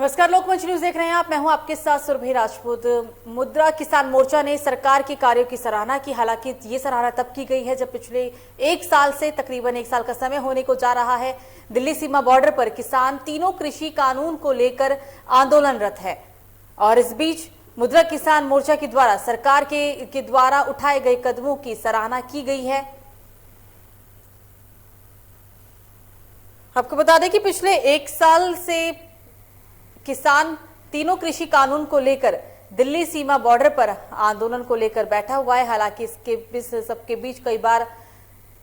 नमस्कार, लोकमंच न्यूज देख रहे हैं आप। मैं हूं आपके साथ सुरभि राजपूत। मुद्रा किसान मोर्चा ने सरकार के कार्यों की सराहना की। हालांकि ये सराहना तब की गई है जब पिछले एक साल से तकरीबन एक साल का समय होने को जा रहा है, दिल्ली सीमा बॉर्डर पर किसान तीनों कृषि कानून को लेकर आंदोलनरत है। और इस बीच मुद्रा किसान मोर्चा के द्वारा सरकार के द्वारा उठाए गए कदमों की सराहना की गई है। आपको बता दें कि पिछले एक साल से किसान तीनों कृषि कानून को लेकर दिल्ली सीमा बॉर्डर पर आंदोलन को लेकर बैठा हुआ है। हालांकि इसके सबके बीच कई बार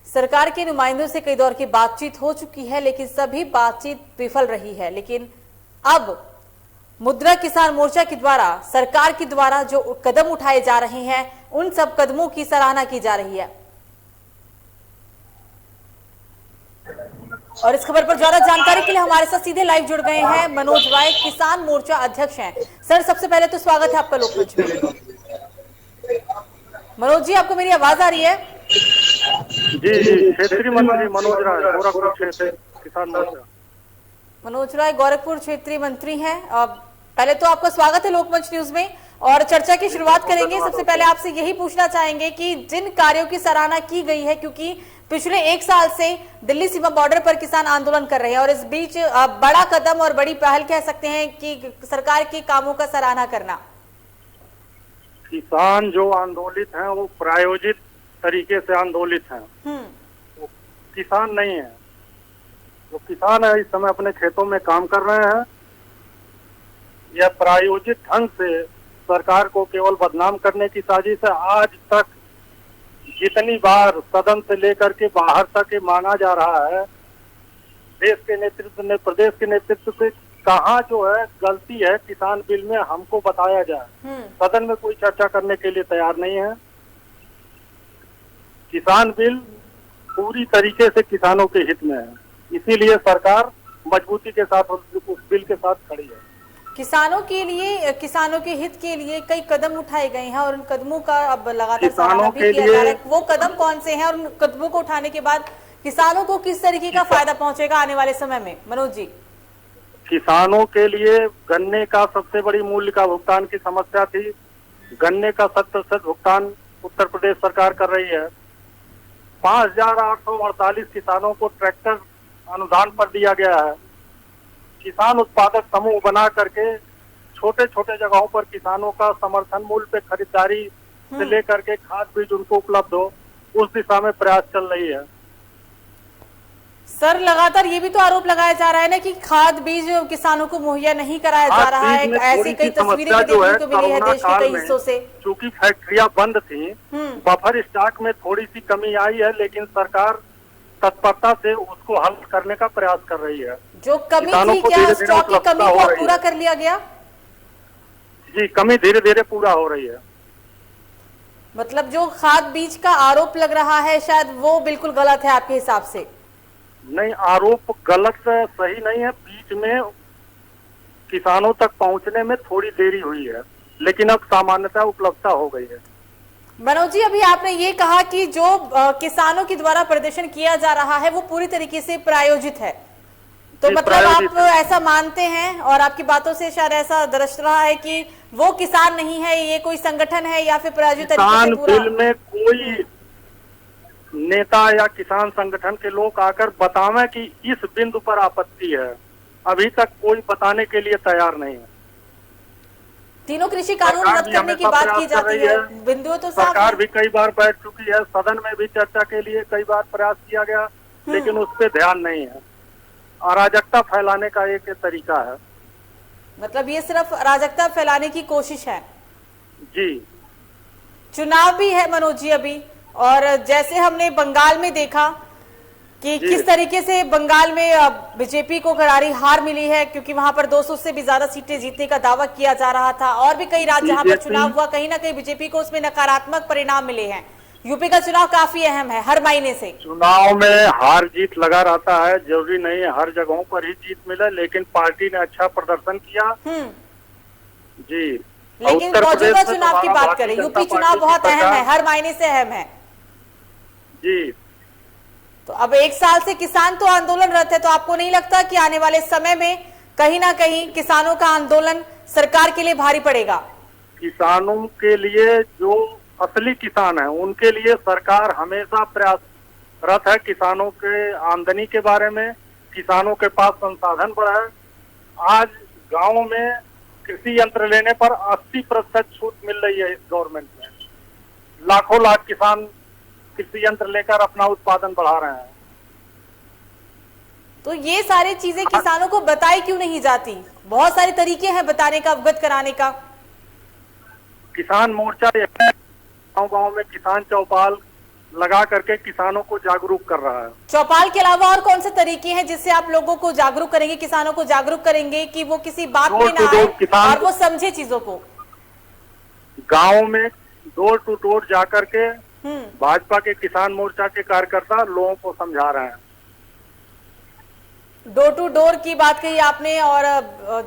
सरकार के नुमाइंदों से कई दौर की बातचीत हो चुकी है, लेकिन सभी बातचीत विफल रही है। लेकिन अब मुद्रा किसान मोर्चा के द्वारा सरकार के द्वारा जो कदम उठाए जा रहे हैं, उन सब कदमों की सराहना की जा रही है। और इस खबर पर ज्यादा जानकारी के लिए हमारे साथ सीधे लाइव जुड़ गए हैं मनोज राय, किसान मोर्चा अध्यक्ष हैं। सर, सबसे पहले तो स्वागत है आपका लोकमंच में। मनोज जी, आपको मेरी आवाज आ रही है? जी, क्षेत्रीय मंत्री मनोज राय, गोरखपुर क्षेत्र किसान मोर्चा। मनोज राय गोरखपुर क्षेत्रीय मंत्री हैं। पहले तो आपका स्वागत है लोकमंच न्यूज में और चर्चा की शुरुआत करेंगे। सबसे पहले आपसे यही पूछना चाहेंगे कि जिन कार्यों की सराहना की गई है, क्योंकि पिछले एक साल से दिल्ली सीमा बॉर्डर पर किसान आंदोलन कर रहे हैं और इस बीच बड़ा कदम और बड़ी पहल कह सकते हैं कि सरकार के कामों का सराहना करना। किसान जो आंदोलित हैं वो प्रायोजित तरीके से आंदोलित हैं। वो किसान नहीं है, वो किसान है, इस समय अपने खेतों में काम कर रहे हैं। यह प्रायोजित ढंग से सरकार को केवल बदनाम करने की साजिश है। आज तक जितनी बार सदन से लेकर के बाहर तक ये मांगा जा रहा है, देश के नेतृत्व ने, प्रदेश के नेतृत्व से, कहाँ जो है गलती है किसान बिल में हमको बताया जाए। सदन में कोई चर्चा करने के लिए तैयार नहीं है। किसान बिल पूरी तरीके से किसानों के हित में है, इसीलिए सरकार मजबूती के साथ उस बिल के साथ खड़ी है। किसानों के लिए, किसानों के हित के लिए कई कदम उठाए गए हैं और उन कदमों का अब लगातार सराहना भी किया जा रहा है। वो कदम कौन से हैं और उन कदमों को उठाने के बाद किसानों को किस तरीके का फायदा पहुंचेगा आने वाले समय में? मनोज जी, किसानों के लिए गन्ने का सबसे बड़ी मूल्य का भुगतान की समस्या थी। गन्ने का 100% भुगतान उत्तर प्रदेश सरकार कर रही है। 5,848 किसानों को ट्रैक्टर अनुदान पर दिया गया है। किसान उत्पादक समूह बना करके छोटे छोटे जगहों पर किसानों का समर्थन मूल्य पे खरीदारी से लेकर के खाद बीज उनको उपलब्ध हो, उस दिशा में प्रयास चल रही है। सर, लगातार ये भी तो आरोप लगाया जा रहा है ना कि खाद बीज किसानों को मुहैया नहीं कराया जा रहा है। ऐसी कई तस्वीरें भी देखने को मिली है देश के कई हिस्सों से। चूंकि फैक्ट्रियां बंद थी, बफर स्टॉक में थोड़ी सी कमी आई है, लेकिन सरकार तत्परता से उसको हल करने का प्रयास कर रही है। जो कमी थी, क्या स्टॉक की कमी को पूरा कर लिया गया? जी, कमी धीरे धीरे पूरा हो रही है। मतलब जो खाद बीज का आरोप लग रहा है, शायद वो बिल्कुल गलत है आपके हिसाब से? नहीं, आरोप गलत सही नहीं है। बीच में किसानों तक पहुंचने में थोड़ी देरी हुई है, लेकिन अब सामान्यतः उपलब्धता हो गई है। मनोज जी, अभी आपने ये कहा कि जो किसानों के द्वारा प्रदर्शन किया जा रहा है वो पूरी तरीके से प्रायोजित है, तो मतलब आप ऐसा मानते हैं और आपकी बातों से शायद ऐसा दर्श रहा है कि वो किसान नहीं है, ये कोई संगठन है या फिर प्रायोजित तरीके से पूरा? बिल में कोई नेता या किसान संगठन के लोग आकर बतावें कि इस बिंदु पर आपत्ति है, अभी तक कोई बताने के लिए तैयार नहीं है। तीनों कृषि कानून रद्द करने की बात की जाती है, बिंदु तो सरकार भी कई बार बैठ चुकी है, सदन में भी चर्चा के लिए कई बार प्रयास किया गया, लेकिन उस पर ध्यान नहीं है। अराजकता फैलाने का एक तरीका है। मतलब ये सिर्फ अराजकता फैलाने की कोशिश है। जी, चुनाव भी है मनोज जी अभी, और जैसे हमने बंगाल में देखा कि किस तरीके से बंगाल में बीजेपी को करारी हार मिली है, क्योंकि वहां पर 200 से भी ज्यादा सीटें जीतने का दावा किया जा रहा था। और भी कई राज्य जहां पर चुनाव हुआ, कहीं ना कहीं बीजेपी को उसमें नकारात्मक परिणाम मिले हैं। यूपी का चुनाव काफी अहम है, हर महीने से चुनाव में हार जीत लगा रहता है। जरूरी नहीं है हर जगहों पर ही जीत मिले, लेकिन पार्टी ने अच्छा प्रदर्शन किया। जी, लेकिन मौजूदा चुनाव की बात करें, यूपी चुनाव बहुत अहम है, हर महीने से अहम है। जी, तो अब एक साल से किसान तो आंदोलनरत है, तो आपको नहीं लगता कि आने वाले समय में कहीं ना कहीं किसानों का आंदोलन सरकार के लिए भारी पड़ेगा। किसानों के लिए, जो असली किसान है उनके लिए सरकार हमेशा प्रयासरत है। किसानों के आमदनी के बारे में, किसानों के पास संसाधन बढ़े। आज गांव में कृषि यंत्र लेने पर 80% छूट मिल रही है इस गवर्नमेंट में। लाखों लाख किसान कृषि यंत्र लेकर अपना उत्पादन बढ़ा रहे हैं। तो ये सारी चीजें किसानों को बताई क्यों नहीं जाती? बहुत सारे तरीके हैं बताने का, अवगत कराने का। किसान मोर्चा गांव गांव में किसान चौपाल लगा करके किसानों को जागरूक कर रहा है। चौपाल के अलावा और कौन से तरीके हैं जिससे आप लोगों को जागरूक करेंगे, किसानों को जागरूक करेंगे कि वो किसी बात में ना आए और वो समझे चीजों को? गांव में डोर टू डोर जाकर के भाजपा के किसान मोर्चा के कार्यकर्ता लोगों को समझा रहे हैं। डोर टू डोर की बात कही आपने और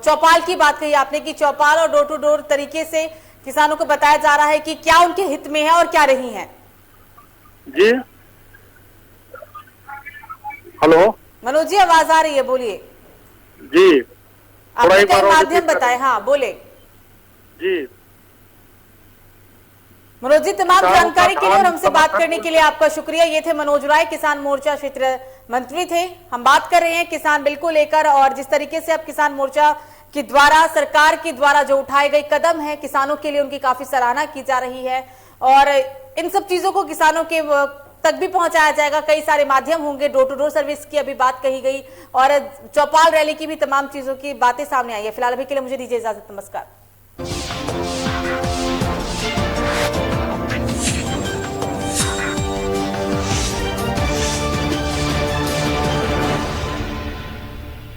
चौपाल की बात कही आपने कि चौपाल और डोर टू डोर तरीके से किसानों को बताया जा रहा है कि क्या उनके हित में है और क्या नहीं है। जी हेलो मनोज जी, आवाज आ रही है, बोलिए जी। आपने कई माध्यम बताए। हाँ बोले जी मनोज जी, तमाम जानकारी के लिए और हमसे बात करने के लिए आपका शुक्रिया। ये थे मनोज राय, किसान मोर्चा क्षेत्र मंत्री थे। हम बात कर रहे हैं किसान बिल को लेकर और जिस तरीके से अब किसान मोर्चा के द्वारा, सरकार के द्वारा जो उठाए गए कदम है किसानों के लिए, उनकी काफी सराहना की जा रही है और इन सब चीजों को किसानों के तक भी पहुंचाया जाएगा। कई सारे माध्यम होंगे, डोर टू डोर सर्विस की अभी बात कही गई और चौपाल रैली की भी तमाम चीजों की बातें सामने आई है। फिलहाल अभी के लिए मुझे दीजिए इजाजत, नमस्कार।